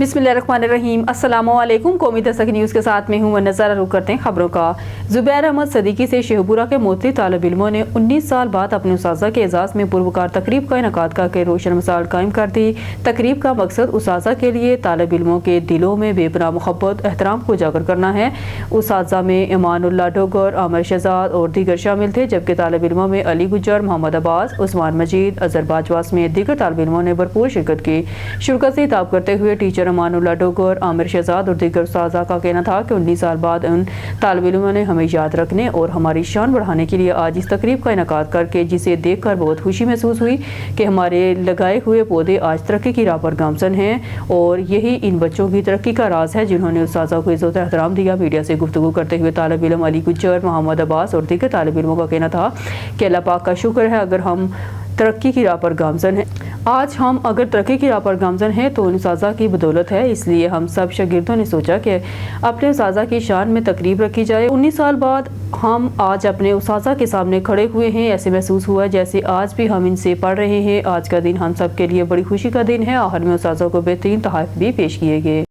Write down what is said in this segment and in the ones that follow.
बिस्मिल्लाहिर्रहमानिर्रहीम। अस्सलाम वालेकुम। कौमी दस्तक न्यूज़ के साथ में हूँ नज़र रुख करते हैं खबरों का। जुबैर अहमद सदीकी से शेखपुरा के मोती तालिब इल्मों ने 19 साल बाद अपने उस्ताज़ा के एजाज़ में पुरवकार तकरीब का इनेकाद करके रोशन मिसाल कायम कर दी। तकरीब का मकसद उस्ताज़ा के लिए तालिब इल्मों के दिलों में बेपनाह मोहब्बत एहतराम को उजागर करना है। उस्ताज़ा में ईमानुल्लाह डोगर, आमिर शहजाद और दीगर शामिल थे, जबकि तालिब इल्मों में अली गुज्जर, मोहम्मद अब्बास, उस्मान मजीद, अजहर बाजवास में दीगर तालिब इल्मों ने भरपूर शिरकत की। शिरकत से खिताब करते हुए टीचर ईमानुल्लाह डोगर, आमिर शहजाद और दीगर उस्ताज़ा का कहना था कि 19 साल बाद उन तालिब इल्मों ने हमें याद रखने और हमारी शान बढ़ाने के लिए आज इस तकरीब का इनेकाद करके जिसे देख कर बहुत खुशी महसूस हुई कि हमारे लगाए हुए पौधे आज तरक्की की राह पर गामजन हैं और यही इन बच्चों की तरक्की का राज है जिन्होंने उस्ताज़ा को इज़्ज़त एहतराम दिया। मीडिया से गुफ्तगू करते हुए तालिब इल्म अली गुज्जर, मोहम्मद अब्बास और दीगर तालिब इल्मों का कहना था कि अल्लाह पाक का शुक्र है अगर हम तरक्की की राह पर गामजन हैं। आज हम अगर तरक्की की राह पर गामजन हैं तो उस्ताज़ा की बदौलत है। इसलिए हम सब शागिर्दों ने सोचा कि अपने उस्ताज़ा की शान में तकरीब रखी जाए। 19 साल बाद हम आज अपने उस्ताज़ा के सामने खड़े हुए हैं। ऐसे महसूस हुआ जैसे आज भी हम इनसे पढ़ रहे हैं। आज का दिन हम सब के लिए बड़ी खुशी का दिन है। आखिर में उस्ताज़ा को बेहतरीन तोहफ़े भी पेश किए गए।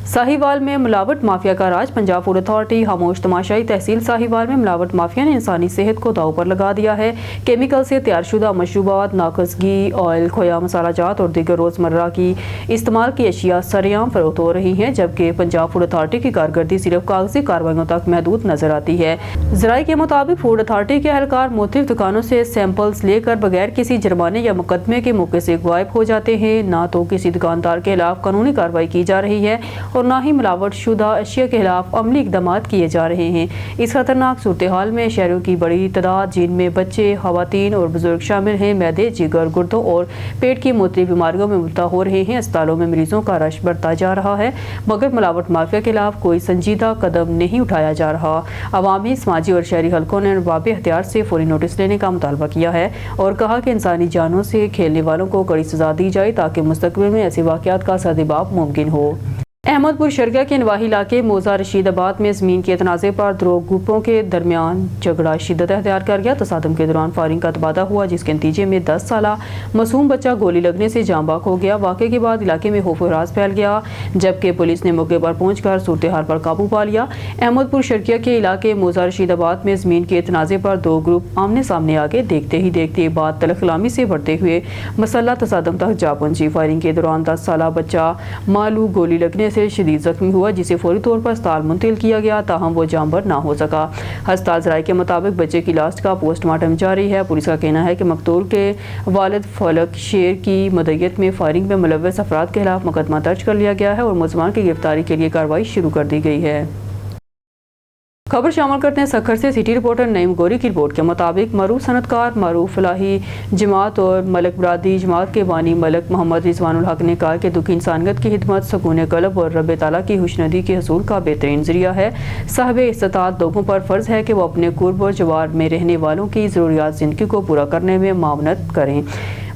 साहिवाल में मिलावट माफिया का राज, पंजाब फूड अथॉरिटी खामोश तमाशाई। तहसील साहिवाल में मिलावट माफिया ने इंसानी सेहत को दांव पर लगा दिया है। केमिकल से तैयारशुदा मशरूबात, नाकस घी, ऑयल, खोया मसाला जात और दीगर रोज़मर्रा की इस्तेमाल की अशिया सरेआम फरोख्त हो रही हैं, जबकि पंजाब फूड अथॉरिटी की कारकर्दगी सिर्फ कागजी कार्रवाइयों तक महदूद नजर आती है। ज़राए के मुताबिक फूड अथॉरिटी के एहलकार मुख्तलिफ दुकानों से सैंपल्स लेकर बगैर किसी जुर्माने या मुकदमे के मौके से गायब हो जाते हैं। ना तो किसी दुकानदार के खिलाफ कानूनी कार्रवाई की जा रही है और न ही मिलावट शुदा अशिया के खिलाफ अमली इकदाम किए जा रहे हैं। इस खतरनाक सूरत हाल में शहरों की बड़ी तादाद जिनमें बच्चे, खवातीन और बुजुर्ग शामिल हैं, मैदे, जिगर, गुर्दों और पेट की मुख्तलिफ बीमारियों में मुब्तला हो रहे हैं। अस्पतालों में मरीजों का रश बढ़ता जा रहा है मगर मिलावट माफिया के खिलाफ कोई संजीदा कदम नहीं उठाया जा रहा। अवामी, समाजी और शहरी हलकों ने अरबाब इख्तियार से फौरी नोटिस लेने का मुतालबा किया है और कहा कि इंसानी जानों से खेलने वालों को कड़ी सजा दी जाए ताकि मुस्तकबिल में ऐसे वाक़यात का सद्दबाब मुमकिन हो। अहमदपुर शरकिया के नवाही इलाके मोजा रशीदाबाद में ज़मीन के तनाज़े पर दो ग्रुपों के दरमियान झगड़ा शिद्दत अख्तियार कर गया। तसादम के दौरान फायरिंग का तबादला हुआ जिसके नतीजे में 10 साला मासूम बच्चा गोली लगने से जाँ बाक हो गया। वाक़े के बाद इलाके में खौफ हरास फैल गया, जबकि पुलिस ने मौके पर पहुंचकर सूरत हाल पर काबू पा लिया। अहमदपुर शरकिया के इलाके मोजा रशीदाबाद में ज़मीन के तनाज़े पर दो ग्रुप आमने सामने आ गए। देखते ही देखते बात तलखलामी से बढ़ते हुए मसला तसादम तक जा पहुंची। फायरिंग के दौरान 10 साला बच्चा मालू गोली लगने से शदीद जख्मी हुआ जिसे फौरी तौर पर अस्पताल मुंतकिल किया गया, ताहम वो जांबर ना हो सका। अस्पताल ज़राए के मुताबिक बच्चे की लाश का पोस्टमार्टम जारी है। पुलिस का कहना है कि मकतूल के वालिद फलक शेर की मदयत में फायरिंग में मुलव्वस अफराद के खिलाफ मुकदमा दर्ज कर लिया गया है और मुलज़मान की गिरफ्तारी के लिए कार्रवाई शुरू कर दी गई है। खबर शामिल करते हैं सखर से। सिटी रिपोर्टर नईम गौरी की रिपोर्ट के मुताबिक मरूफ सनतकार, मरूफ फलाही जमात और मलक बरादरी जमात के बानी मलक मोहम्मद रिजवानुल हक ने कहा कि दुखी इंसानियत की खिदमत सुकून कल्ब और रब ताला की खुशनुदी के हसूल का बेहतरीन जरिया है। साहिब इस्तात लोगों पर फ़र्ज़ है कि वो अपने कुर्ब और जवार में रहने वालों की ज़रूरियात ज़िंदगी को पूरा करने में मावनत करें।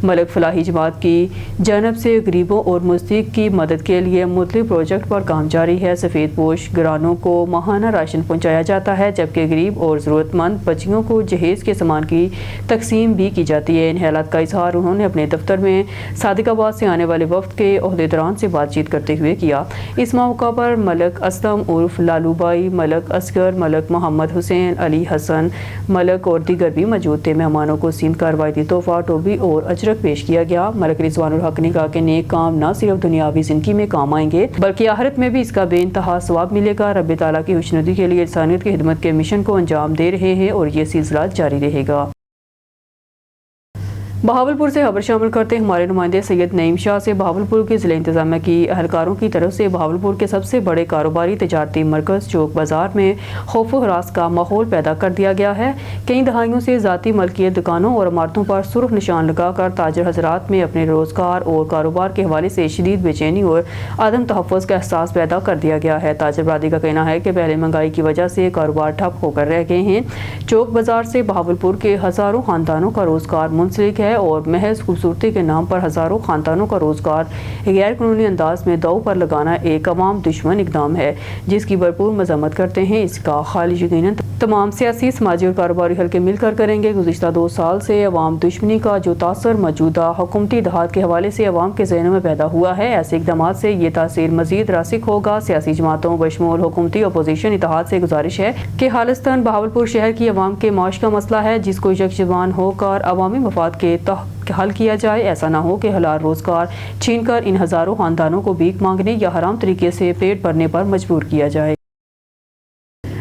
मलक फलाही जमात की जानब से गरीबों और मुस्तहिक की मदद के लिए मुख्तलिफ प्रोजेक्ट पर काम जारी है। सफ़ेद पोश घरानों को माहाना राशन पहुँचाया जाता है, जबकि गरीब और ज़रूरतमंद बच्चियों को जहेज़ के सामान की तकसीम भी की जाती है। इन हालात का इजहार उन्होंने अपने दफ्तर में सादिकाबाद से आने वाले वफ्द के ओहदेदारान से बातचीत करते हुए किया। इस मौका पर मलक असलम उर्फ लालूबाई, मलक असगर, मलक मोहम्मद हुसैन, अली हसन मलक और दीगर भी मौजूद थे। मेहमानों को सिंध का रवायती तोहफा, टोपी और अजरक पेश किया गया। मलक रिजवानुल हक ने कहा कि नेक काम न सिर्फ दुनियावी जिंदगी में काम आएंगे बल्कि आखिरत में भी इसका बेइंतहा सवाब मिलेगा। रब ताला की खुशनुदी के लिए इंसानियत की खिदमत के मिशन को अंजाम दे रहे हैं और ये सिलसिला जारी रहेगा। बहावलपुर से खबर शामिल करते हैं हमारे नुमाइंदे सैयद नईम शाह से। बहावलपुर के ज़िला इंतज़ामिया की एहलकारों की तरफ से बहावलपुर के सबसे बड़े कारोबारी तजारती मरकज़ चौक बाज़ार में खौफ व हरास का माहौल पैदा कर दिया गया है। कई दहाइयों से ज़ाती मलकियत दुकानों और इमारतों पर सुर्ख निशान लगाकर ताजर हजरात में अपने रोज़गार और कारोबार के हवाले से शदीद बेचैनी और आदम तहफ़्फ़ुज़ का एहसास पैदा कर दिया गया है। ताजर बरादरी का कहना है कि पहले महंगाई की वजह से कारोबार ठप होकर रह गए हैं। चौक बाज़ार से बहावलपुर के हज़ारों ख़ानदानों का रोज़गार मुंसलिक है और महज खूबसूरती के नाम पर हज़ारों ख़ानदानों का रोज़गार गैर कानूनी अंदाज में दाव पर लगाना एक अवाम दुश्मन इक़दाम है जिसकी भरपूर मज़म्मत करते हैं। इसका खाली यकीनन तमाम सियासी, समाजी और कारोबारी हल्के मिलकर करेंगे। गुज़िश्ता 2 साल से अवाम दुश्मनी का जो तासर मौजूदा हुकूमती इत्तेहाद के हवाले से अवाम के ज़हनों में पैदा हुआ है, ऐसे इक़दाम से ये तासीर मज़ीद रासिक होगा। सियासी जमातों बशमूल हुकूमती अपोजिशन इत्तेहाद से गुजारिश है कि हालिस्तान बहावलपुर शहर की अवाम के मौश का मसला है, जिसको यकजुबान होकर अवामी मफाद के तहत हल किया जाए। ऐसा ना हो कि हलाल रोज़गार छीन कर इन हज़ारों ख़ानदानों को भीख मांगने या हराम तरीके से पेट भरने पर मजबूर किया जाए।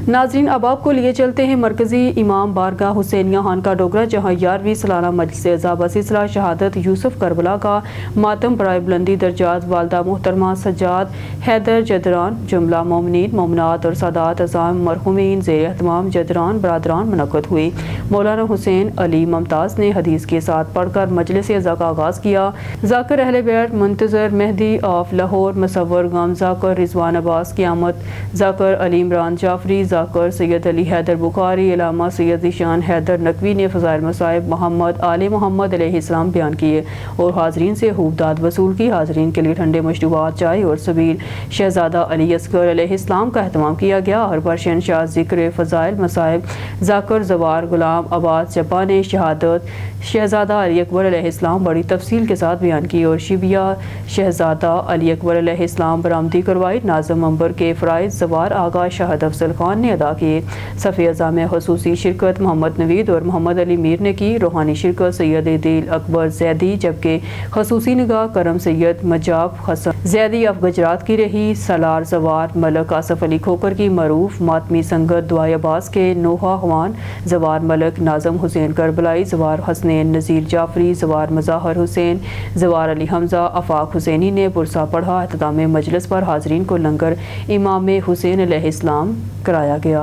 नाज़रीन, अब आपको लिए चलते हैं मरकज़ी इमाम बारगाह हुसैनिया खानका डोगरा, जहाँ 11वीं सालाना मजलिस एज़ा बसिलसिला शहादत यूसुफ करबला का मातम बराए बुलंदी दर्जात वालदा मोहतरमा सज्जाद हैदर जदरान, जुमला मोमिनीन मोमनात और सादात अज़ाम मरहूमीन ज़ेर एहतमाम जदरान बरादरान मुनक़्क़द हुई। मौलाना हुसैन अली मुमताज़ ने हदीस के साथ पढ़कर मजलिस एज़ा का आगाज़ किया। ज़ाकिर अहले बैत मुंतज़र मेहदी ऑफ लाहौर, मुसव्वर गम ज़ाकिर रिजवान अब्बास क़यामत, ज़ाकिर अली इमरान जाफरी, ज़ाकिर सैयद अली हैदर बुखारी, इलामा सैयद ज़ीशान हैदर नकवी ने फ़ज़ाइल मसाइब मोहम्मद आले मोहम्मद अलैहिस्सलाम बयान किए और हाज़रीन से खूबदाद वसूल की। हाज़रीन के लिए ठंडे मशरूबात, चाय और सबील शहज़ादा अली असगर अलैहिस्सलाम का एहतमाम किया गया। हर पर शहनशाह ज़िक्र फ़ज़ाइल मसाइब ज़ाकिर ज़वार गुलाम अब्बास जब्बा ने शहादत शहज़ादा अली अकबर अलैहिस्सलाम बड़ी तफसील के साथ बयान की और शिबिया शहज़ादा अली अकबर अलैहिस्सलाम बरामदी करवाई। नाज़िम मंबर के फ़राइज़ ज़वार आगा शाहद अफजल खान ने अदा किए। सफ़े अज़ा में ख़ुसूसी शिरकत मोहम्मद नवीद और मोहम्मद अली मीर ने की। रूहानी शिरकत सैयद दिल अकबर जैदी, जबकि ख़ुसूसी निगाह करम सैयद मजाब हसन जैदी अफ गुजरात की रही। सलार ज़वार मलक आसफ़ अली खोकर की मरूफ मातमी संगत दुआए अब्बास के नोहा ख़वान, ज़वार मलक नाज़म हुसैन करबलाई, ज़वार हसनैन नज़ीर जाफरी, ज़वार मज़ाहर हुसैन, ज़वार अली हमज़ा आफ़ाक हुसैनी ने पुरसा पढ़ा। इख्तिताम मजलिस पर हाज़रीन को लंगर इमाम हुसैन अलैहिस्सलाम कराया गया।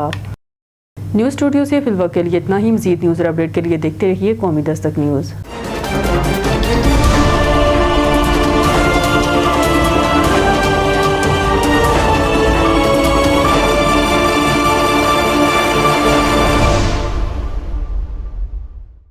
न्यूज़ स्टूडियो से फिलवक्त के लिए इतना ही। मज़ीद न्यूज़ और अपडेट के लिए देखते रहिए कौमी दस्तक न्यूज़।